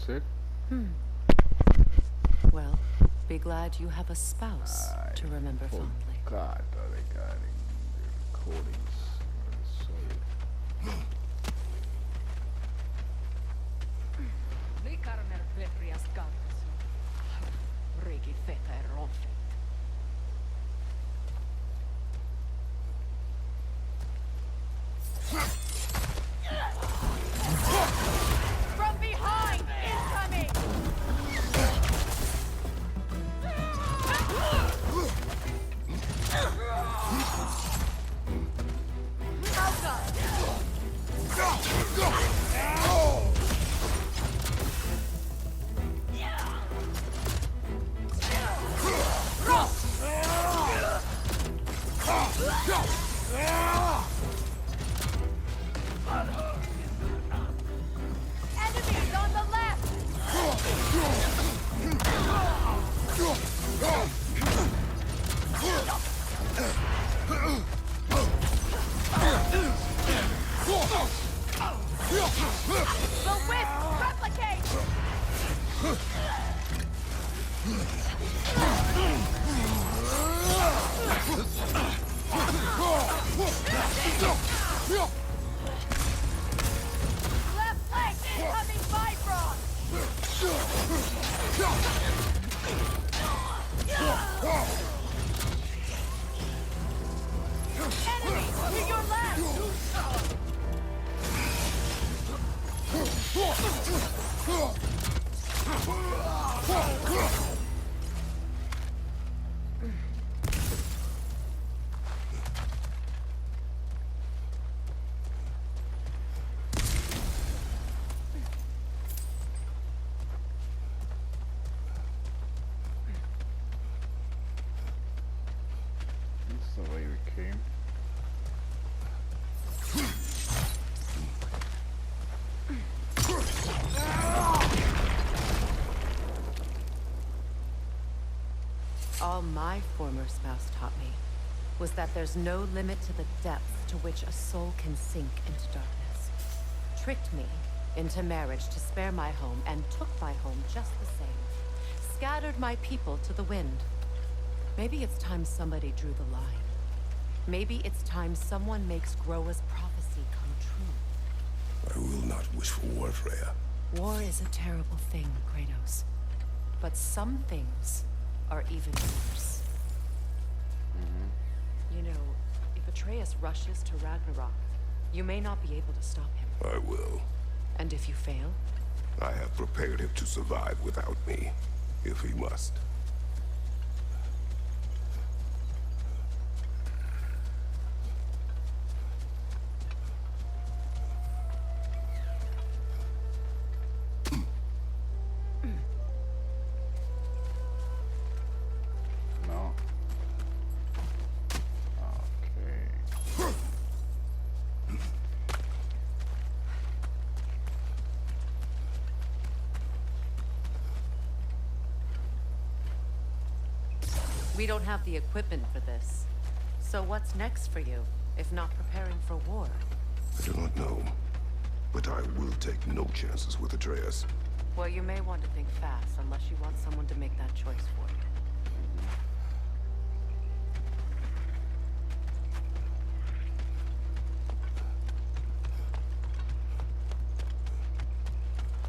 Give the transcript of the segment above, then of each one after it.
it? Well, be glad you have a spouse to remember fondly. God, regarding the recordings. Sorry. From behind! Incoming! Enemies on the left! The whip! Replicate! Left leg! Incoming Bifrost! Enemy! To your left! That's the way we came. All my former spouse taught me was that there's no limit to the depth to which a soul can sink into darkness. Tricked me into marriage to spare my home and took my home just the same. Scattered my people to the wind. Maybe it's time somebody drew the line. Maybe it's time someone makes Groa's prophecy come true. I will not wish for war, Freya. War is a terrible thing, Kratos. But some things are even worse. You know, if Atreus rushes to Ragnarok, you may not be able to stop him. I will. And if you fail? I have prepared him to survive without me, if he must. No. Okay. We don't have the equipment for this. So what's next for you, if not preparing for war? I do not know, but I will take no chances with Atreus. Well, you may want to think fast, unless you want someone to make that choice for you.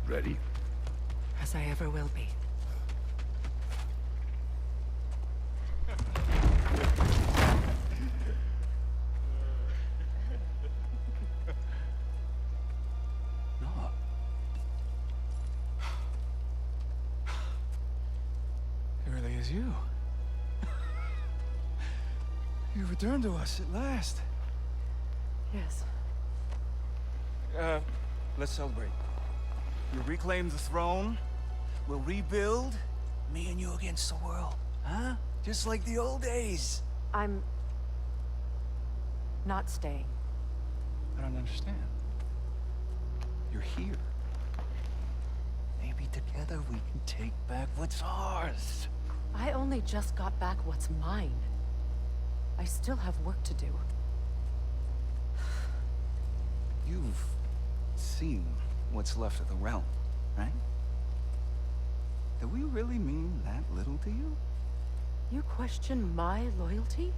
Ready? As I ever will be. No. It really is you. You returned to us at last. Yes. Let's celebrate. You reclaim the throne. We'll rebuild. Me and you against the world. Huh? Just like the old days. I'm not staying. I don't understand. You're here. Maybe together we can take back what's ours. I only just got back what's mine. I still have work to do. You've seen what's left of the realm, right? Do we really mean that little to you? You question my loyalty?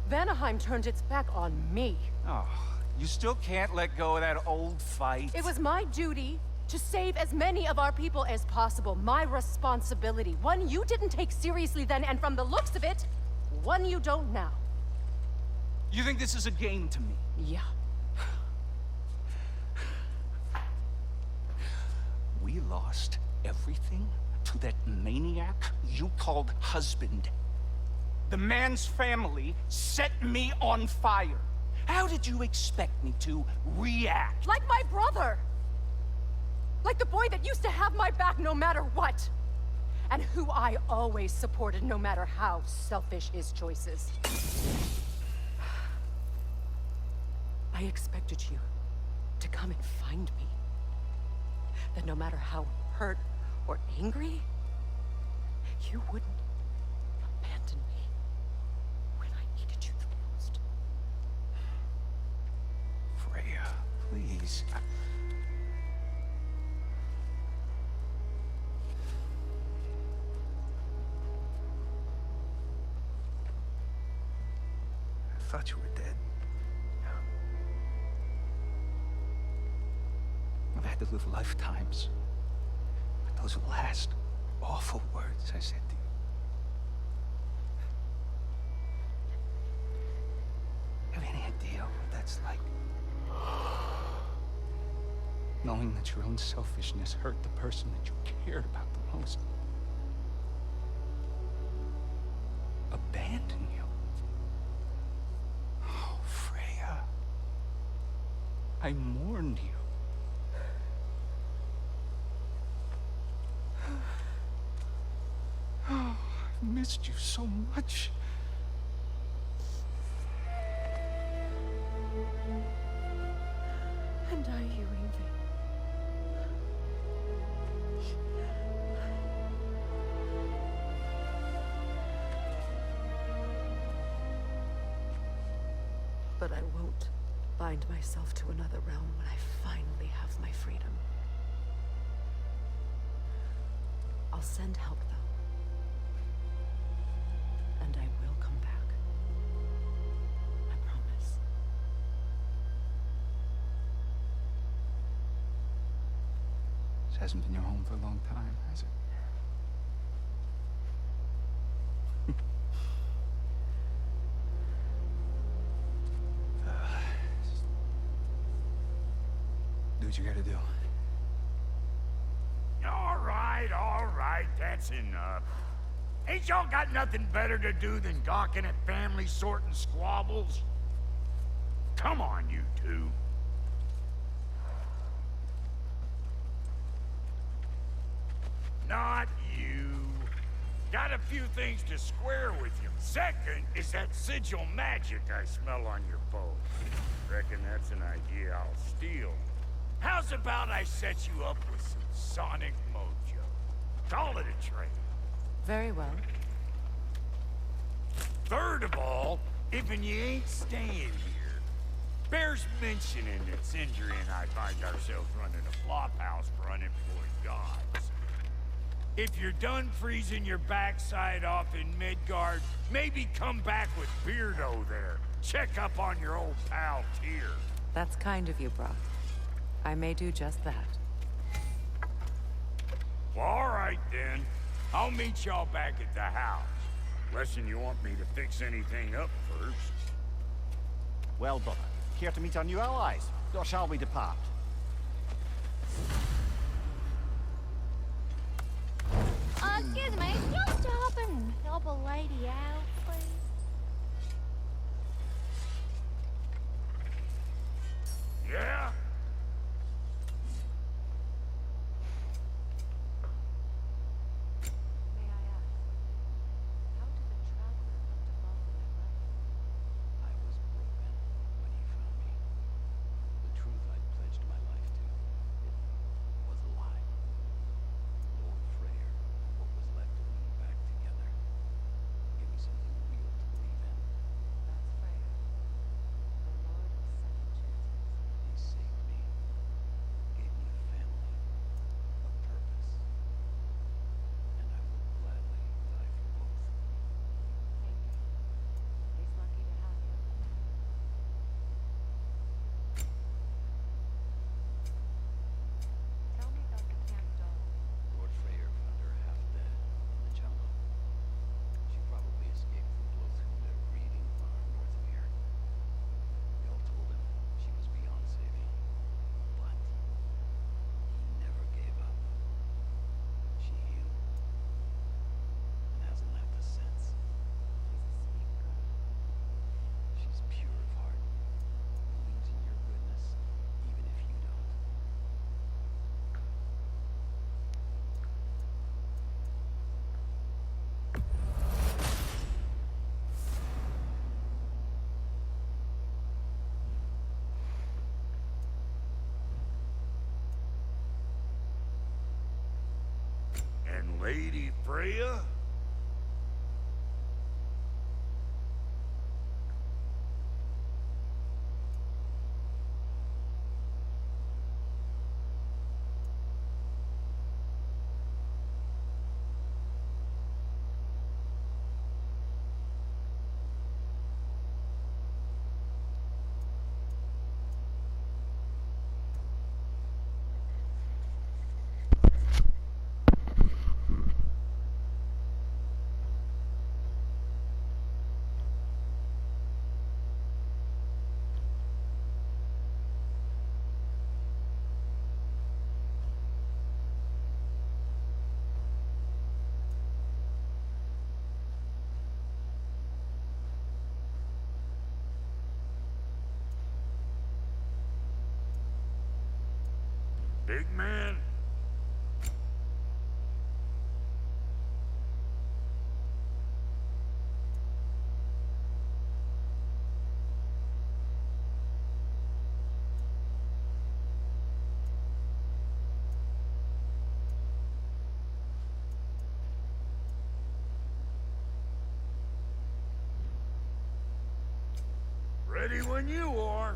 Vanaheim turned its back on me. Oh, you still can't let go of that old fight? It was my duty to save as many of our people as possible. My responsibility. One you didn't take seriously then, and from the looks of it, one you don't now. You think this is a game to me? Yeah. We lost everything to that maniac you called husband. The man's family set me on fire. How did you expect me to react? Like my brother! Like the boy that used to have my back no matter what! And who I always supported no matter how selfish his choices. I expected you to come and find me. That no matter how hurt or angry, you wouldn't abandon me when I needed you the most. Freya, please. I thought you were dead. I've had to live lifetimes. But those last awful words I said to you. Have any idea what that's like? Knowing that your own selfishness hurt the person that you cared about the most. Abandon you. Oh, Freya. I mourned you. Oh, I've missed you so much. And I, you, Evie. But I won't bind myself to another realm when I finally have my freedom. I'll send help, though. And I will come back. I promise. This hasn't been your home for a long time, has it? Do what you gotta do. All right, that's enough. Ain't y'all got nothing better to do than gawking at family sorting squabbles? Come on, you two. Not you. Got a few things to square with you. Second is that sigil magic I smell on your bow. Reckon that's an idea I'll steal. How's about I set you up with some sonic mojo? Call it a trade. Very well. Third of all, if you ain't staying here, bears mentioning that Sindri and I find ourselves running a flop house for unemployed gods. If you're done freezing your backside off in Midgard, maybe come back with Beardo there. Check up on your old pal Tyr. That's kind of you, Brock. I may do just that. Well, all right then. I'll meet y'all back at the house. Unless you want me to fix anything up first. Well, brother, care to meet our new allies? Or shall we depart? Excuse me, can you stop and help a lady out, please? Yeah? May I ask, how did the traveler come to follow my life? I was broken when he found me. The truth I'd pledged my life to. It And Lady Freya? Big man? Ready when you are.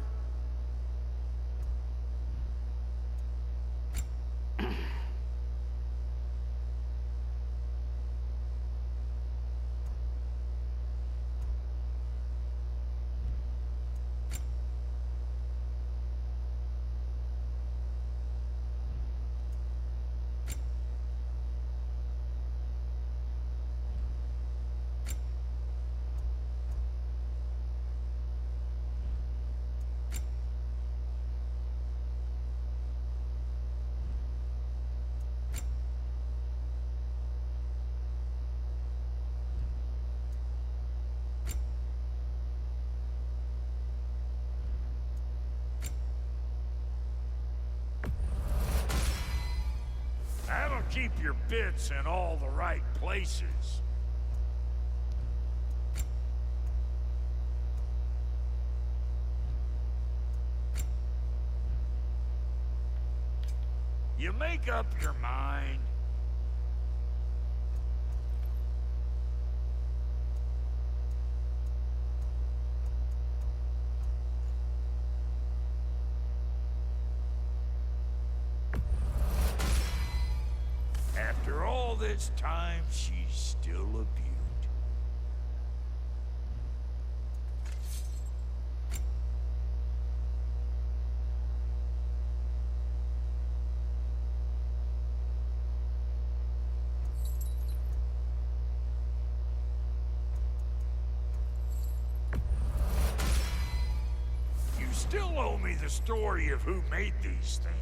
That'll keep your bits in all the right places. You make up your mind. After all this time, she's still a beaut. You still owe me the story of who made these things.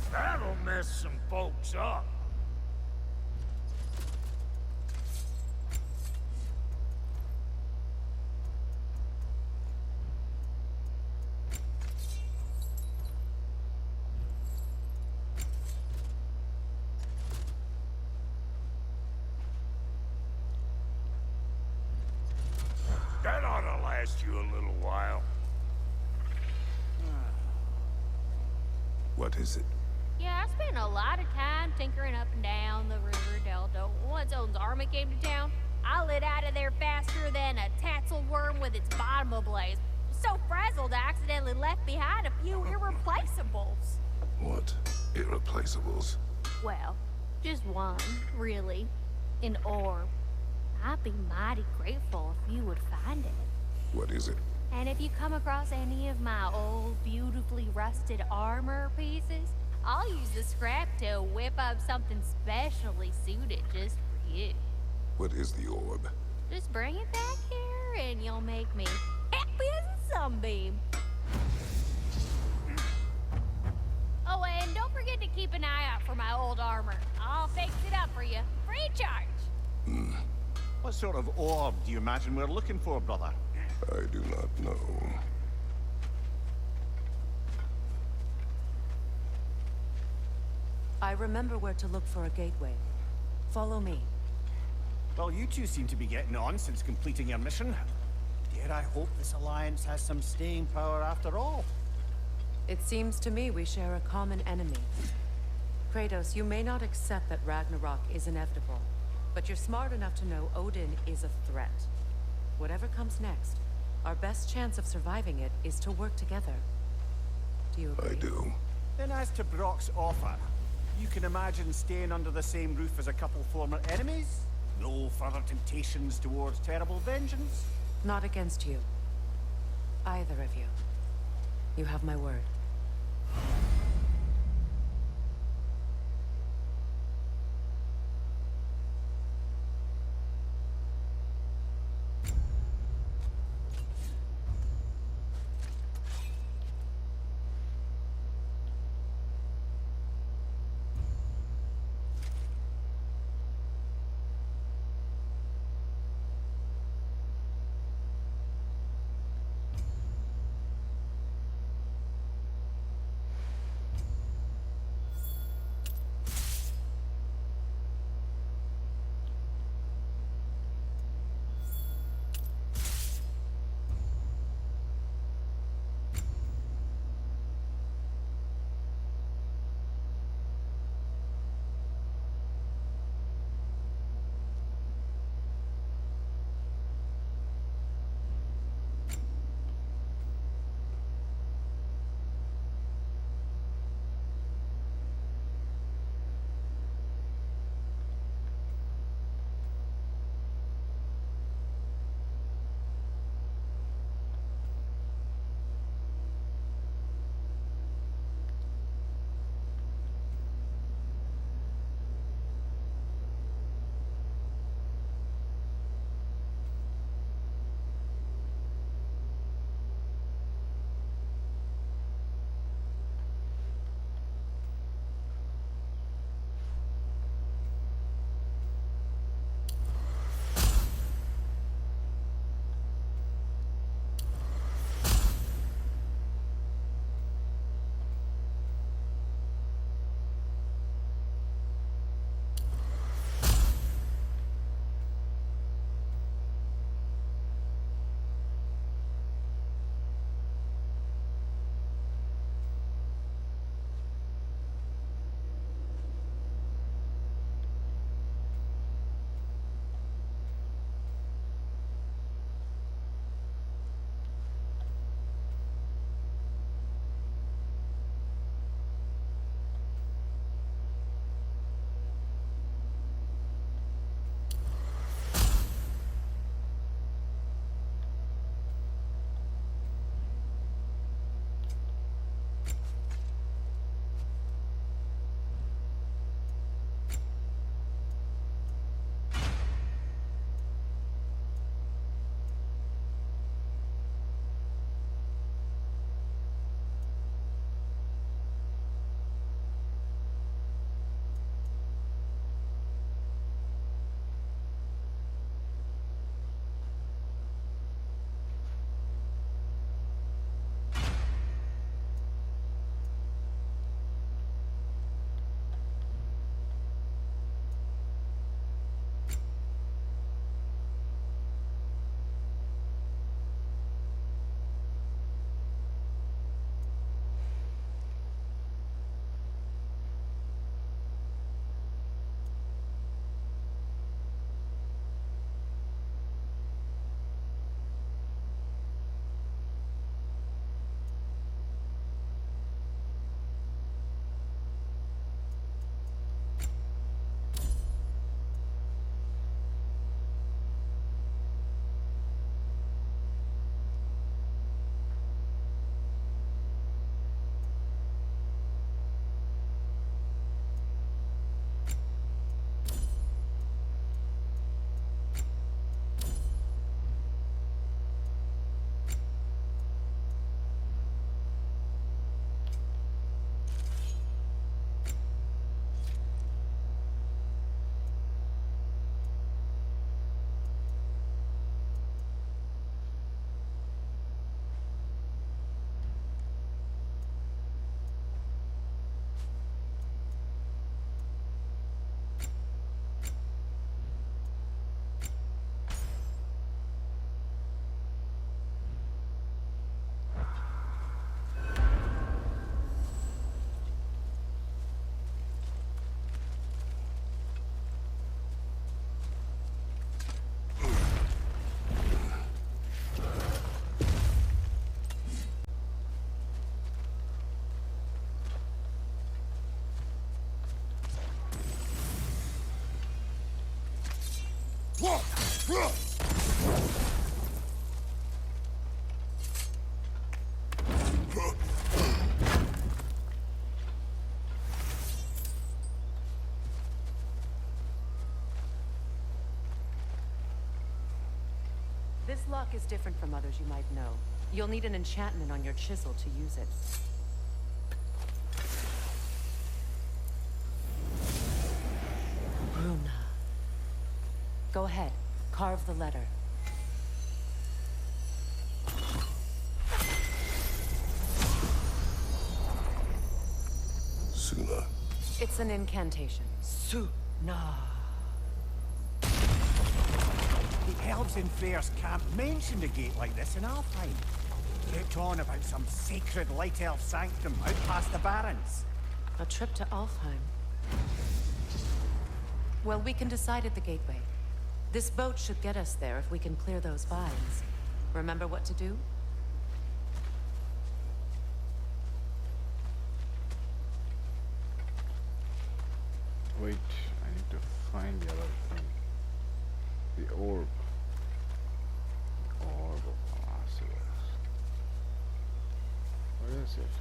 That'll mess some folks up. That ought to last you a little while. What is it? Yeah, I spent a lot of time tinkering up and down the river delta. Once Odin's army came to town, I lit out of there faster than a tassel worm with its bottom ablaze. So frazzled, I accidentally left behind a few irreplaceables. What? Irreplaceables? Well, just one, really. An orb. I'd be mighty grateful if you would find it. What is it? And if you come across any of my old, beautifully rusted armor pieces, I'll use the scrap to whip up something specially suited just for you. What is the orb? Just bring it back here and you'll make me happy as a sunbeam. Oh, and don't forget to keep an eye out for my old armor. I'll fix it up for you, free of charge. What sort of orb do you imagine we're looking for, brother? I do not know. I remember where to look for a gateway. Follow me. Well, you two seem to be getting on since completing your mission. Dare I hope this alliance has some staying power after all? It seems to me we share a common enemy. Kratos, you may not accept that Ragnarok is inevitable, but you're smart enough to know Odin is a threat. Whatever comes next, our best chance of surviving it is to work together. Do you agree? I do. Then as to Brock's offer, you can imagine staying under the same roof as a couple former enemies? No further temptations towards terrible vengeance? Not against you. Either of you. You have my word. lock is different from others you might know. You'll need an enchantment on your chisel to use it. Bruna. Go ahead. Carve the letter. Suna. It's an incantation. Suna. The elves in Freyr's camp mentioned a gate like this in Alfheim. Kept on about some sacred light elf sanctum out past the Barrens. A trip to Alfheim. Well, we can decide at the gateway. This boat should get us there if we can clear those vines. Remember what to do? Wait, I need to find the other thing. The orb. The orb of Arceus. Where is it?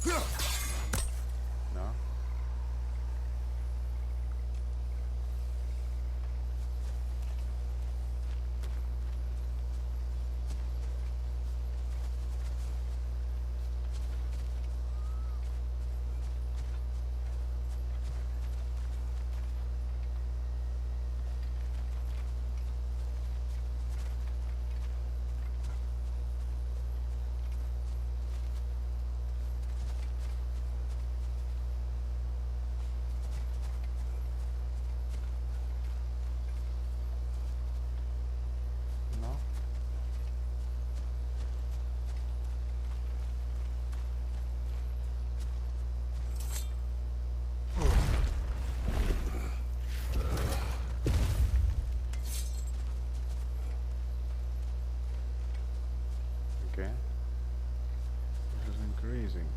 No? No? Okay. This is increasing.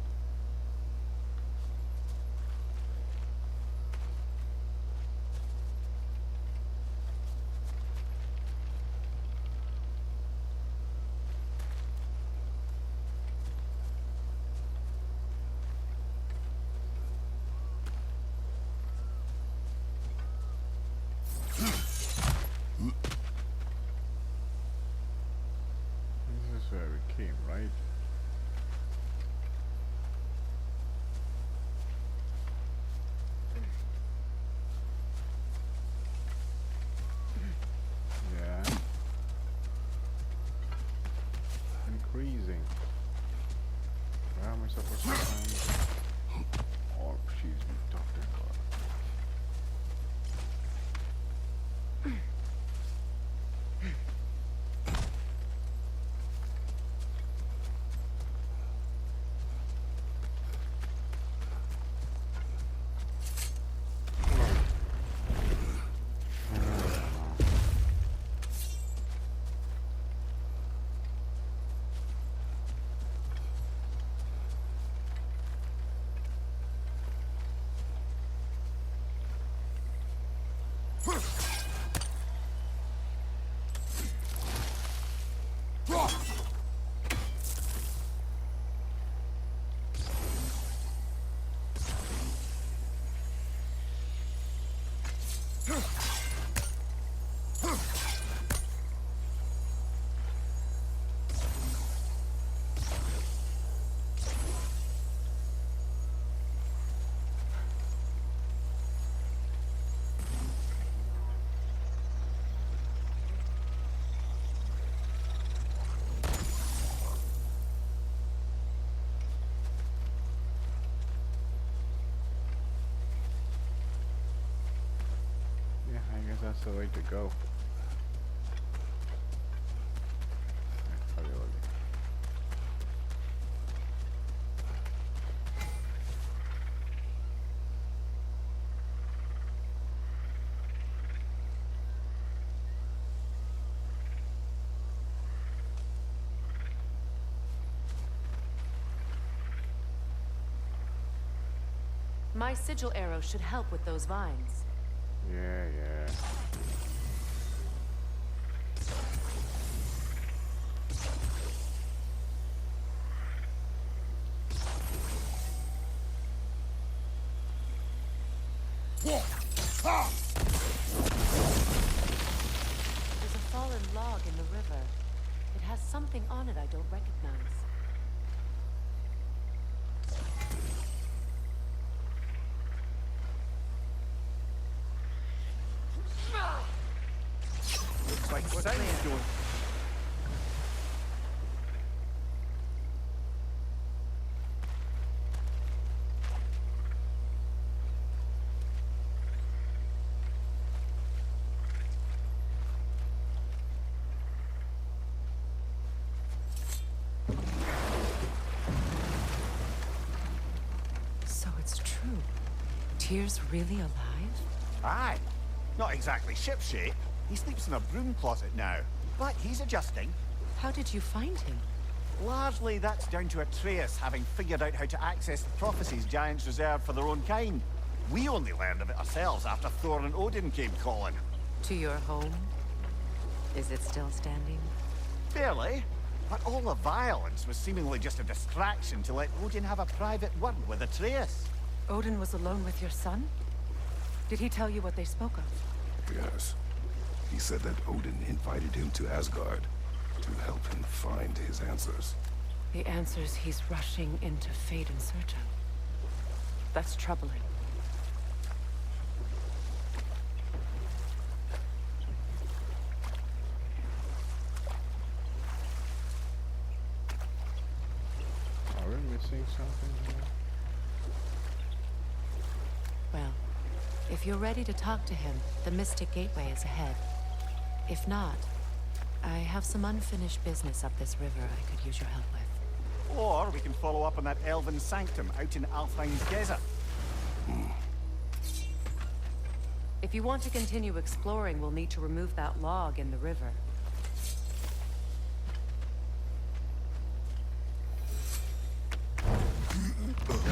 This is where we came, right? Yeah. Increasing. Where am I supposed to find? Oh, she's been talked about. Yeah, I guess that's the way to go. Probably. My sigil arrow should help with those vines. Yeah, yeah. fallen log in the river. It has something on it I don't recognize. Looks like sound's going. So it's true. Tyr's really alive? Aye. Not exactly shipshape. He sleeps in a broom closet now. But he's adjusting. How did you find him? Largely, that's down to Atreus having figured out how to access the prophecies giants reserve for their own kind. We only learned of it ourselves after Thor and Odin came calling. To your home? Is it still standing? Fairly. But all the violence was seemingly just a distraction to let Odin have a private word with Atreus. Odin was alone with your son? Did he tell you what they spoke of? Yes. He said that Odin invited him to Asgard to help him find his answers. The answers he's rushing into fate in search of. That's troubling. Are we missing something here? Well, if you're ready to talk to him, the Mystic Gateway is ahead. If not, I have some unfinished business up this river I could use your help with. Or we can follow up on that elven sanctum out in Alfheim's desert. If you want to continue exploring, we'll need to remove that log in the river. Okay.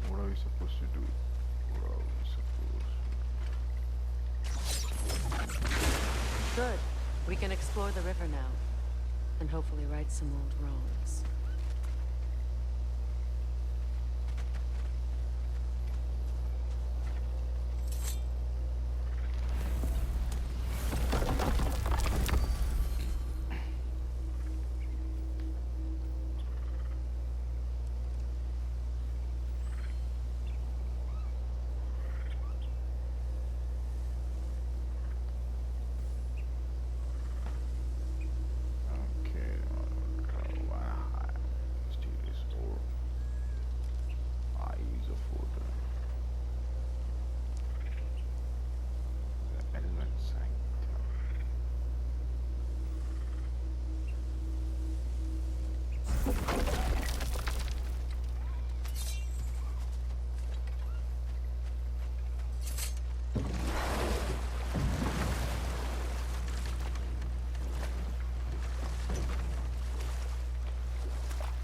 What are we supposed to do? What are we supposed to... Good. We can explore the river now. And hopefully right some old wrongs. Okay. Mysterious orb. Eyes of Odin. The element sanctum.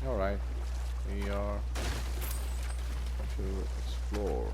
Alright, we are to explore.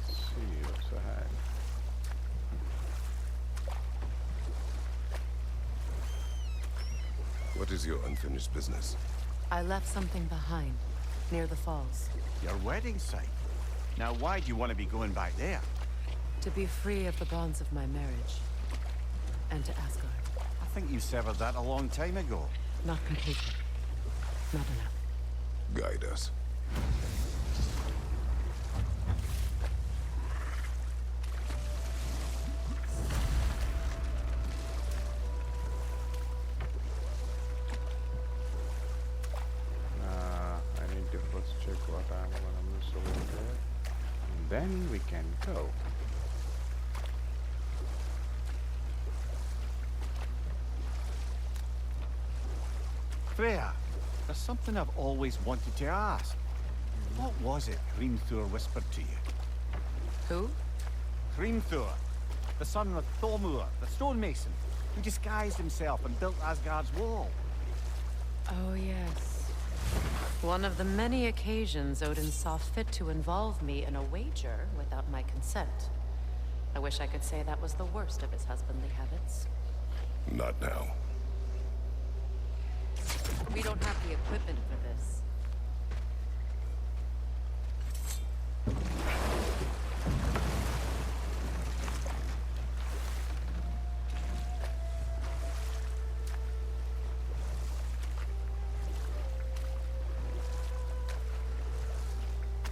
See what's ahead. What is your unfinished business? I left something behind, near the falls. Your wedding site. Now why do you want to be going back there? To be free of the bonds of my marriage. And to Asgard. I think you severed that a long time ago. Not completely. Not enough. Guide us. I need to first check what I'm gonna miss over there. And then we can go. Freya, there's something I've always wanted to ask. What was it Hrimthur whispered to you? Who? Hrimthur. the son of Thormur, the stonemason, who disguised himself and built Asgard's wall. Oh, yes. One of the many occasions Odin saw fit to involve me in a wager without my consent. I wish I could say that was the worst of his husbandly habits. Not now. We don't have the equipment for this.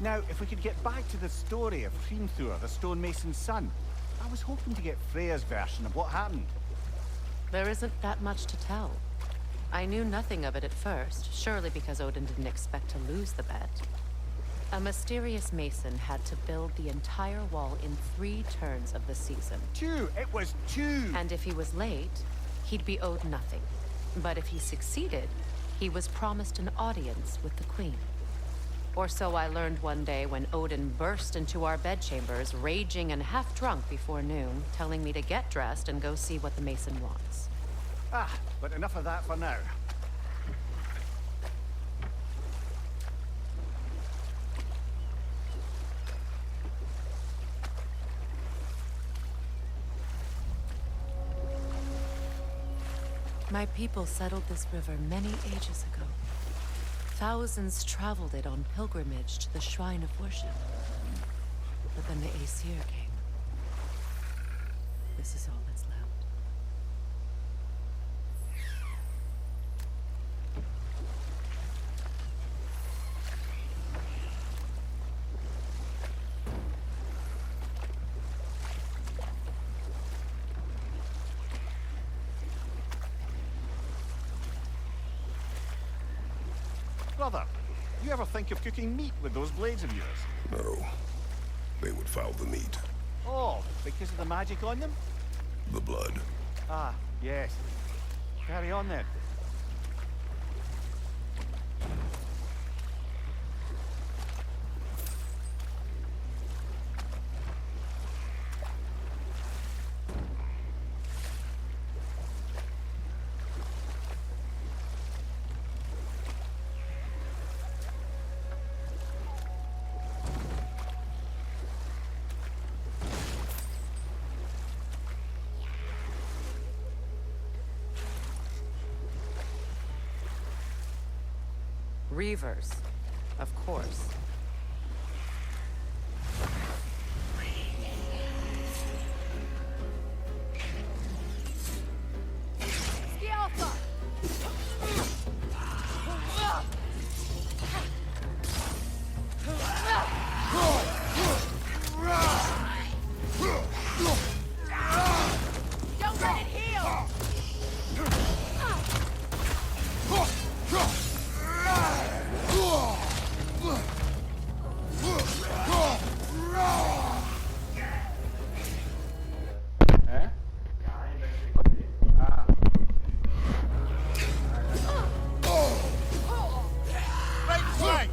Now, if we could get back to the story of Hrimthur, the stonemason's son, I was hoping to get Freya's version of what happened. There isn't that much to tell. I knew nothing of it at first, surely because Odin didn't expect to lose the bet. A mysterious mason had to build the entire wall in 3 turns of the season. 2! It was 2! And if he was late, he'd be owed nothing. But if he succeeded, he was promised an audience with the queen. Or so I learned one day when Odin burst into our bedchambers, raging and half drunk before noon, telling me to get dressed and go see what the mason wants. Ah, but enough of that for now. My people settled this river many ages ago. Thousands traveled it on pilgrimage to the shrine of worship. But then the Aesir came. This is all that's left. Brother, you ever think of cooking meat with those blades of yours? No. They would foul the meat. Oh, because of the magic on them? The blood. Ah, yes. Carry on then. Reavers, of course. Don't let it heal! Eh? Ah. Right flank!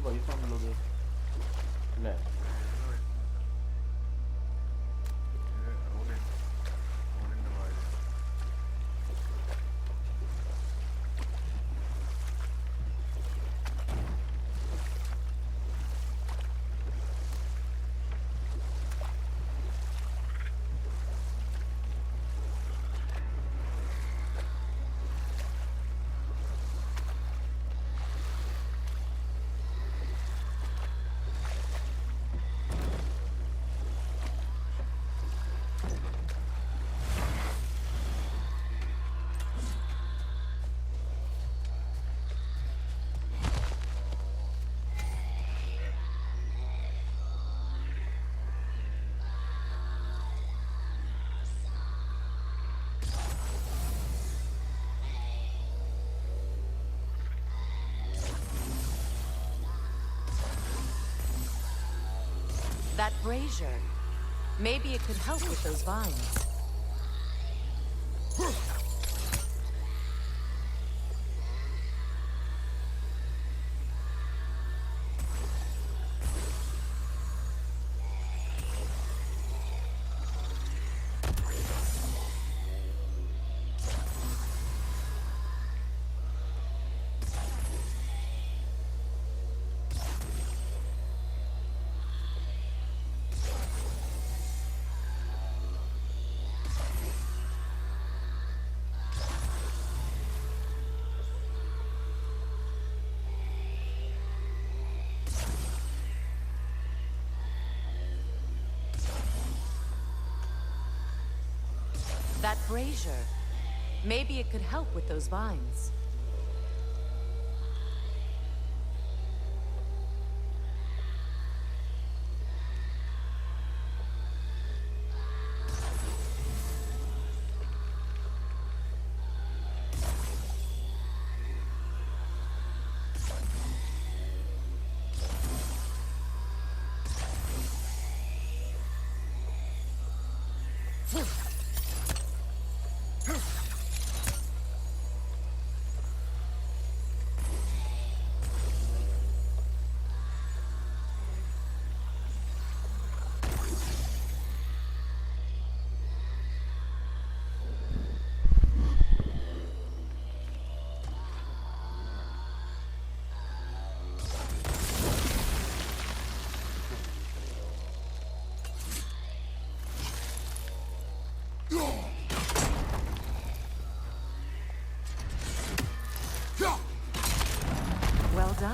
പൈസ ഉണ്ടല്ലോ അല്ലേ? That brazier. Maybe it could help with those vines. That brazier. Maybe it could help with those vines.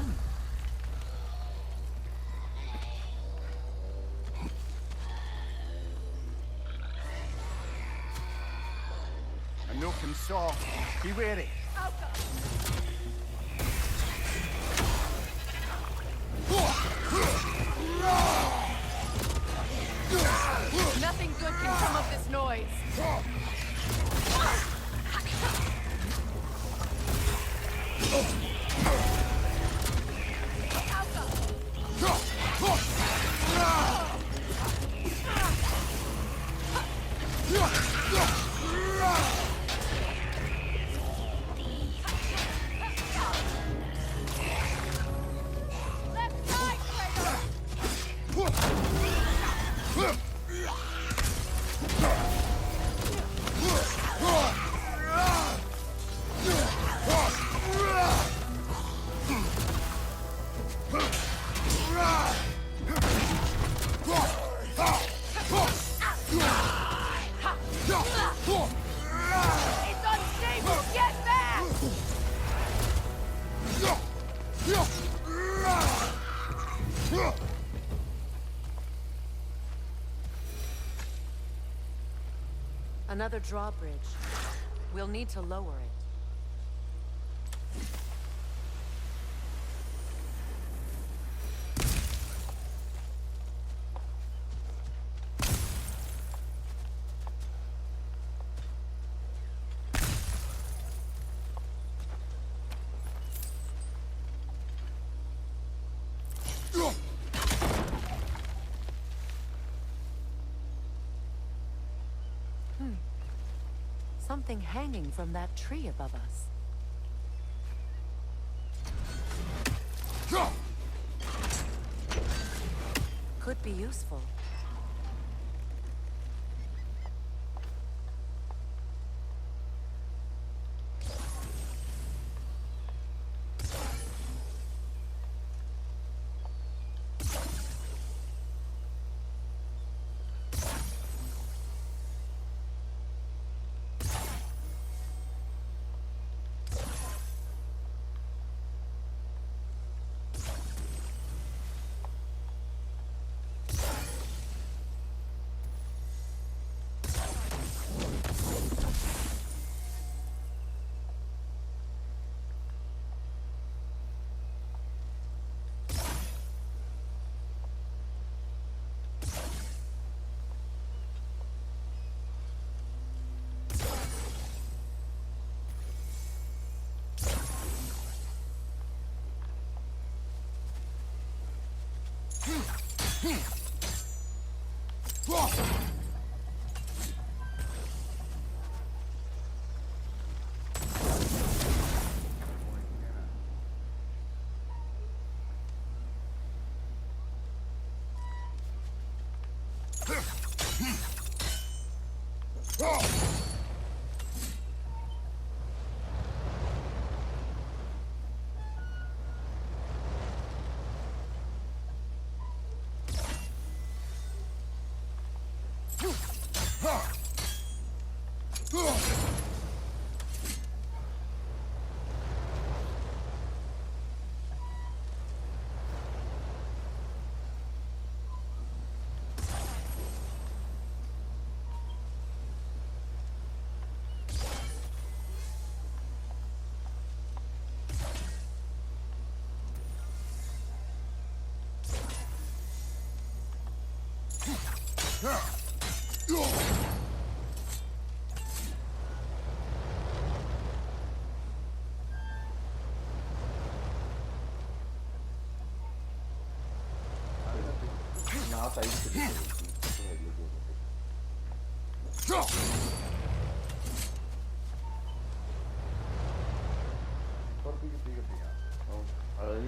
done. A nook and saw. Be wary. Nothing good can come of this noise. It's unstable! Get back! Another drawbridge. We'll need to lower it. Something hanging from that tree above us. Could be useful. ആ സൈഡിൽ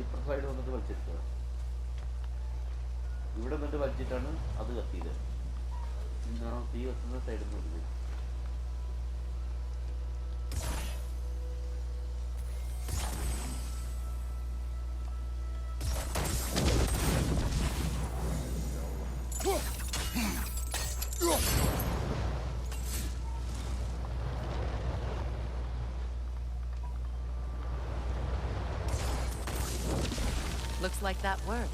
ഇപ്പുറത്തെ side വന്നിട്ട് വലിച്ചെടുക്കുക. ഇവിടെ നിന്നിട്ട് വലിച്ചിട്ടാണ് അത് കത്തിയത്. തീ കത്തുന്ന സൈഡിൽ നിന്ന് Looks like that worked.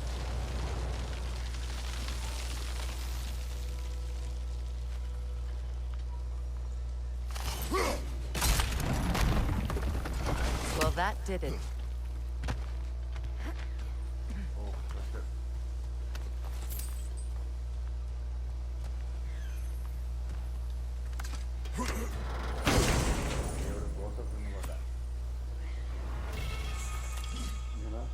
Well, that did it. Oh, that's it. Here goes up in the water. You know?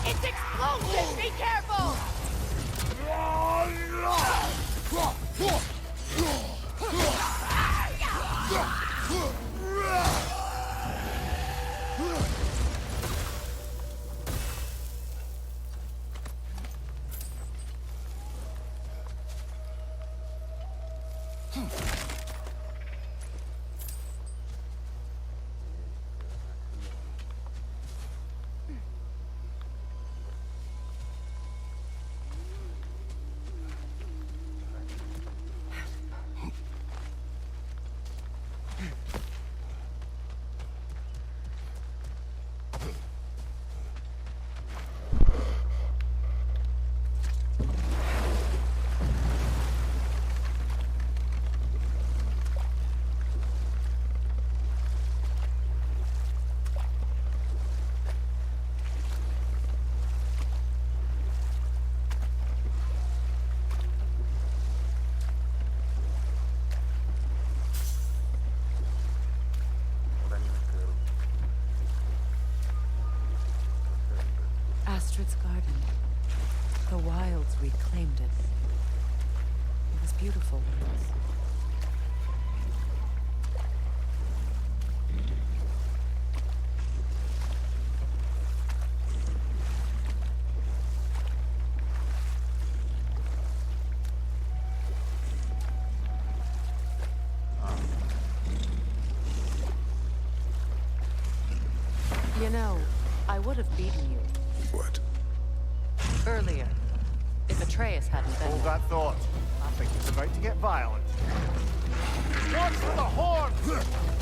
It's explosive! Be careful! Astrid's garden. The wilds reclaimed it. It was beautiful once. You know, I would have beaten you What? earlier if Atreus hadn't been Hold there. that thought. I think it's about to get violent. Watch for the horn!